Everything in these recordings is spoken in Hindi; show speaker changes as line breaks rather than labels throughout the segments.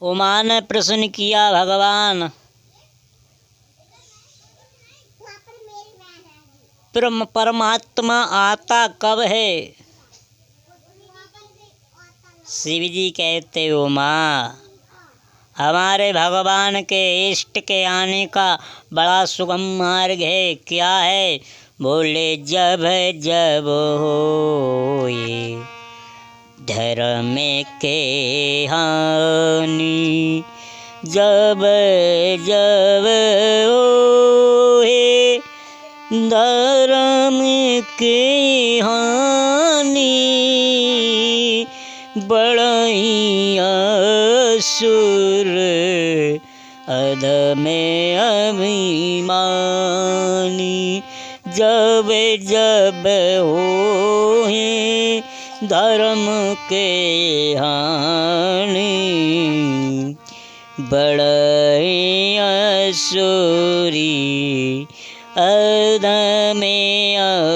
उमा ने प्रश्न किया, भगवान परमात्मा आता कब है? शिव जी कहते, उमा हमारे भगवान के इष्ट के आने का बड़ा सुगम मार्ग है। क्या है? बोले जब जब होए धर्म के हानि, जब जब होए धर्म के हानि, बड़ई असुर अधम अभिमानी, जब जब होए धर्म के हानि, बड़ई असुरी अधम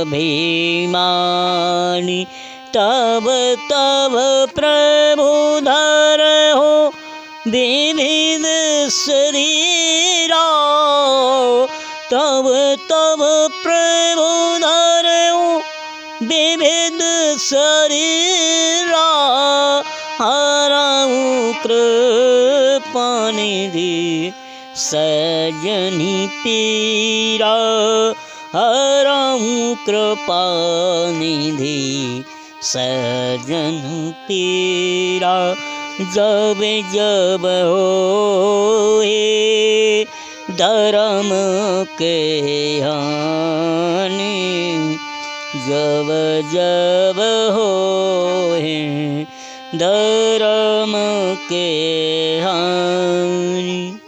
अभिमानी, तब तब प्रभु धरहु विविध शरीरा, तब तब प्रभु धरहु विविध शरीरा, हरहु कृपा निधि सजनी पीरा, हरहु कृपा निधि सजन पीरा, जब जब होए धर्म के हानि, जब जब होए धर्म के हानि।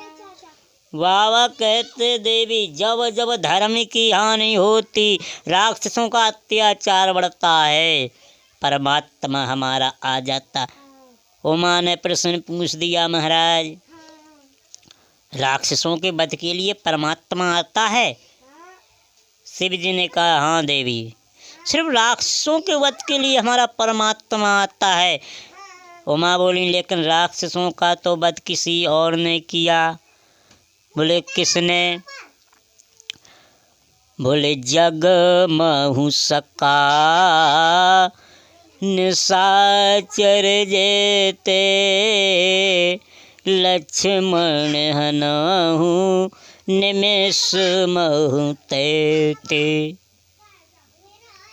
बाबा कहते, देवी जब जब धर्म की हानि होती, राक्षसों का अत्याचार बढ़ता है, परमात्मा हमारा आ जाता। उमा ने प्रश्न पूछ दिया, महाराज राक्षसों के वध के लिए परमात्मा आता है? शिव जी ने कहा, हाँ देवी, सिर्फ राक्षसों के वध के लिए हमारा परमात्मा आता है। उमा बोली, लेकिन राक्षसों का तो वध किसी और ने किया। बोले, किसने? बोले, जग महु सका निशाचर जेते, लक्ष्मण हनहु निमेष महु तेते।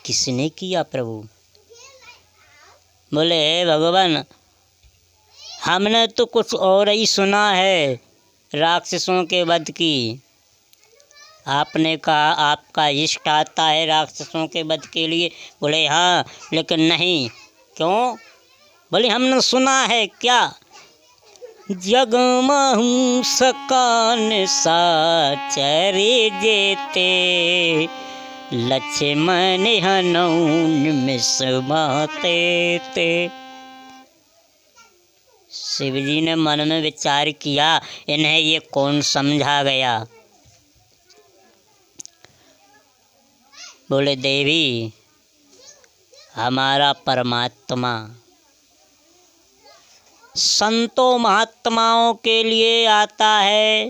किसने किया प्रभु? बोले, भगवान हमने तो कुछ और ही सुना है राक्षसों के वध की। आपने कहा आपका इष्ट आता है राक्षसों के वध के लिए। बोले, हाँ, लेकिन नहीं। क्यों? बोले, हमने सुना है। क्या? जगमहु सकान साचर जेते, लक्ष्मण हनौन मिसमाते ते। शिव जी ने मन में विचार किया, इन्हें ये कौन समझा गया। बोले, देवी हमारा परमात्मा संतों महात्माओं के लिए आता है।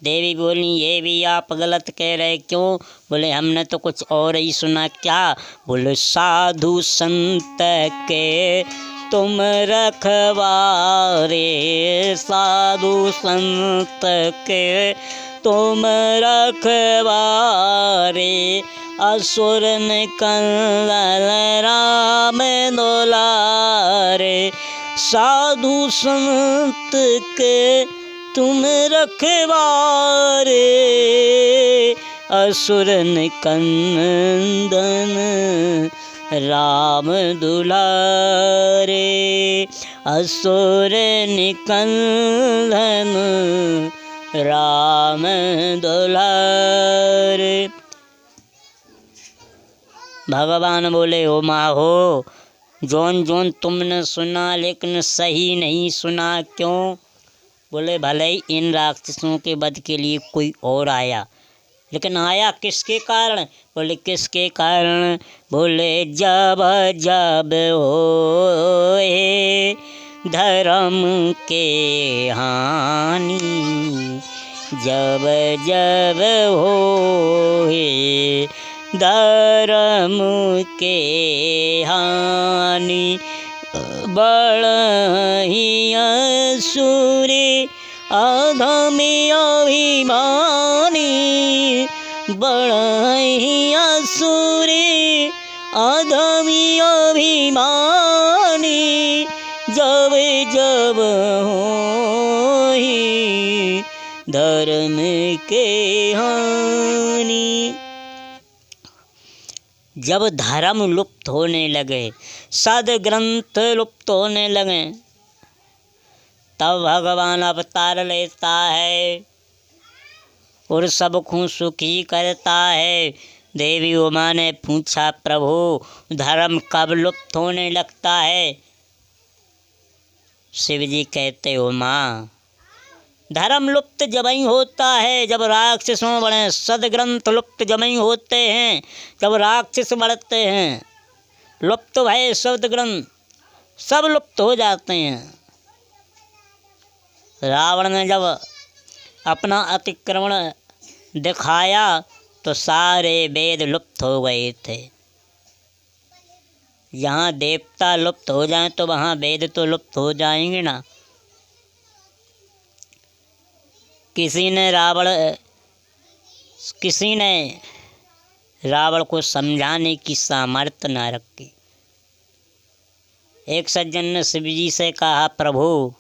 देवी बोली, ये भी आप गलत कह रहे। क्यों? बोले, हमने तो कुछ और ही सुना। क्या? बोले, साधु संत के तुम रखवारे, साधु संत के तुम रखवारे, असुर निकंदन राम दुलारे, साधु संत के तुम रखवारे, असुर निकंदन राम दुलारे, असुर निकंदन राम दुलारे। भगवान बोले, उमा हो, जोन जोन तुमने सुना लेकिन सही नहीं सुना। क्यों? बोले, भले ही इन राक्षसों के वध के लिए कोई और आया, लेकिन आया किसके कारण? बोले, किसके कारण? बोले, जब जब होए धर्म के हानि, जब जब होए धर्म के हानि, बढ़हि असुरी अधमी अभिमानी, बढ़हि असुरी अधमी अभिमानी, जब जब होई धर्म के हानि। जब धर्म लुप्त होने लगे, सद्ग्रंथ लुप्त होने लगे, तब भगवान अवतार लेता है और सबको सुखी करता है। देवी उमा ने पूछा, प्रभु धर्म कब लुप्त होने लगता है? शिव जी कहते, उमा धर्म लुप्त जब ही होता है जब राक्षसों बढ़े, सद्ग्रंथ लुप्त जब ही होते हैं जब राक्षस बढ़ते हैं। लुप्त भय सद्ग्रंथ सब लुप्त हो जाते हैं। रावण ने जब अपना अतिक्रमण दिखाया तो सारे वेद लुप्त हो गए थे। यहाँ देवता लुप्त हो जाएं तो वहाँ वेद तो लुप्त हो जाएंगे ना। किसी ने रावण को समझाने की सामर्थ्य न रखी। एक सज्जन ने शिव जी से कहा, प्रभु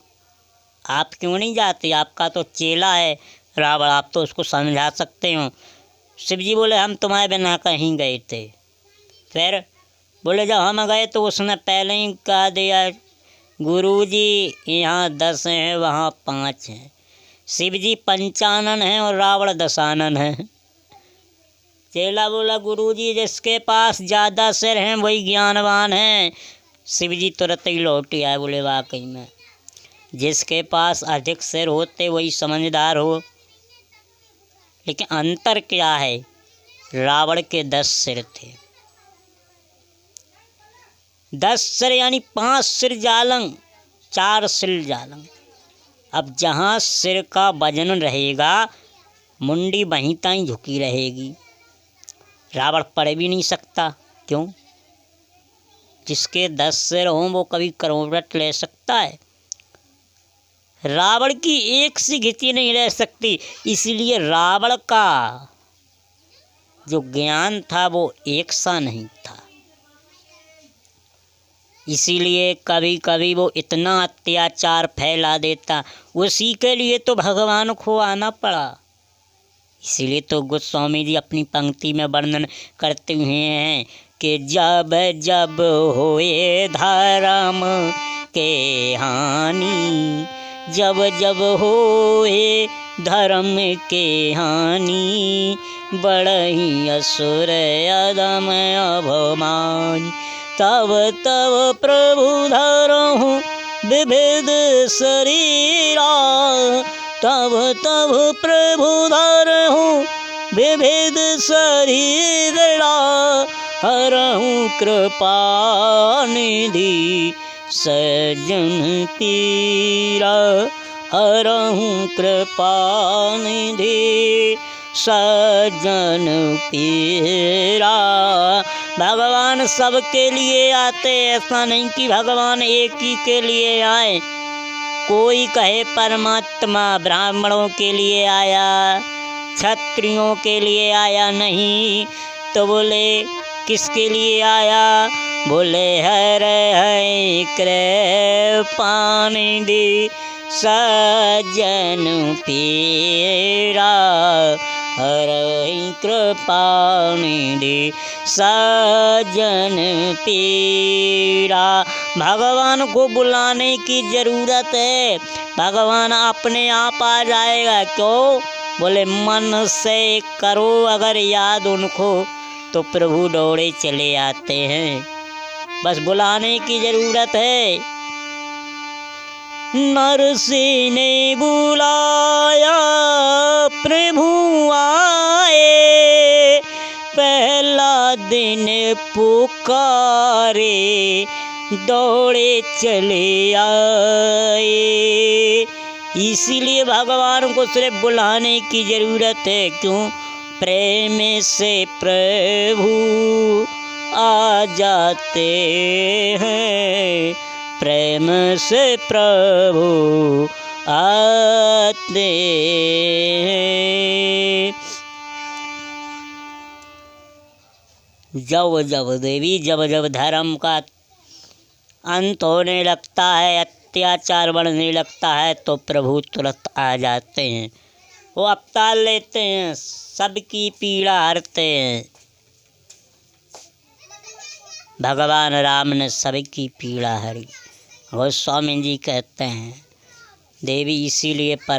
आप क्यों नहीं जाते? आपका तो चेला है रावण, आप तो उसको समझा सकते हो। शिव जी बोले, हम तुम्हारे बिना कहीं गए थे। फिर बोले, जब हम गए तो उसने पहले ही कह दिया, गुरुजी यहाँ 10 हैं वहाँ 5 हैं। शिव जी पंचानन हैं और रावण दशानन है। चेला बोला, गुरुजी जिसके पास ज़्यादा सिर हैं वही ज्ञानवान हैं। शिव जी तुरंत ही लौट आए, बोले वाकई में जिसके पास अधिक सिर होते वही समझदार हो। लेकिन अंतर क्या है? रावण के 10 सिर थे। 10 सिर यानी 5 सिर जालंग, 4 सिर जालंग। अब जहाँ सिर का वजन रहेगा मुंडी वहीं ताई झुकी रहेगी। रावण पढ़ भी नहीं सकता। क्यों? जिसके 10 सिर हों वो कभी करवट ले सकता है? रावण की एक सी घिती नहीं रह सकती। इसलिए रावण का जो ज्ञान था वो एक सा नहीं था। इसीलिए कभी कभी वो इतना अत्याचार फैला देता, उसी के लिए तो भगवान को आना पड़ा। इसीलिए तो गोस्वामी जी अपनी पंक्ति में वर्णन करते हुए हैं कि जब जब होए धर्म के हानि, जब जब होए धर्म के हानि, बढ़हि असुर अधम अभिमानी, तब तब प्रभु धरहु विविध शरीरा, तब तब प्रभु धरहु विविध शरीरा, हरहु कृपा निधि सज्जन पीरा, हरहु कृपा निधि सज्जन पीरा। भगवान सबके लिए आते, ऐसा नहीं कि भगवान एक ही के लिए आए। कोई कहे परमात्मा ब्राह्मणों के लिए आया, क्षत्रियों के लिए आया, नहीं तो बोले किसके लिए आया? बोले हर है कृपा निधि सज्जन पीरा, हर कृपा निधि सज्जन पीरा। भगवान को बुलाने की ज़रूरत है, भगवान अपने आप आ जाएगा। क्यों? बोले मन से करो अगर याद उनको तो प्रभु दौड़े चले आते हैं। बस बुलाने की ज़रूरत है। नरसिंह ने बुलाया प्रभु आए, पहला दिन पुकारे दौड़े चले आए। इसीलिए भगवान को सिर्फ बुलाने की जरूरत है, क्यों? प्रेम से प्रभु आ जाते हैं, प्रेम से प्रभु आते हैं। जब जब देवी जब जब धर्म का अंत होने लगता है, अत्याचार बढ़ने लगता है, तो प्रभु तुरंत आ जाते हैं। वो अवतार लेते हैं, सबकी पीड़ा हरते हैं। भगवान राम ने सबकी पीड़ा हरी। गोस्वामी जी कहते हैं देवी इसीलिए पर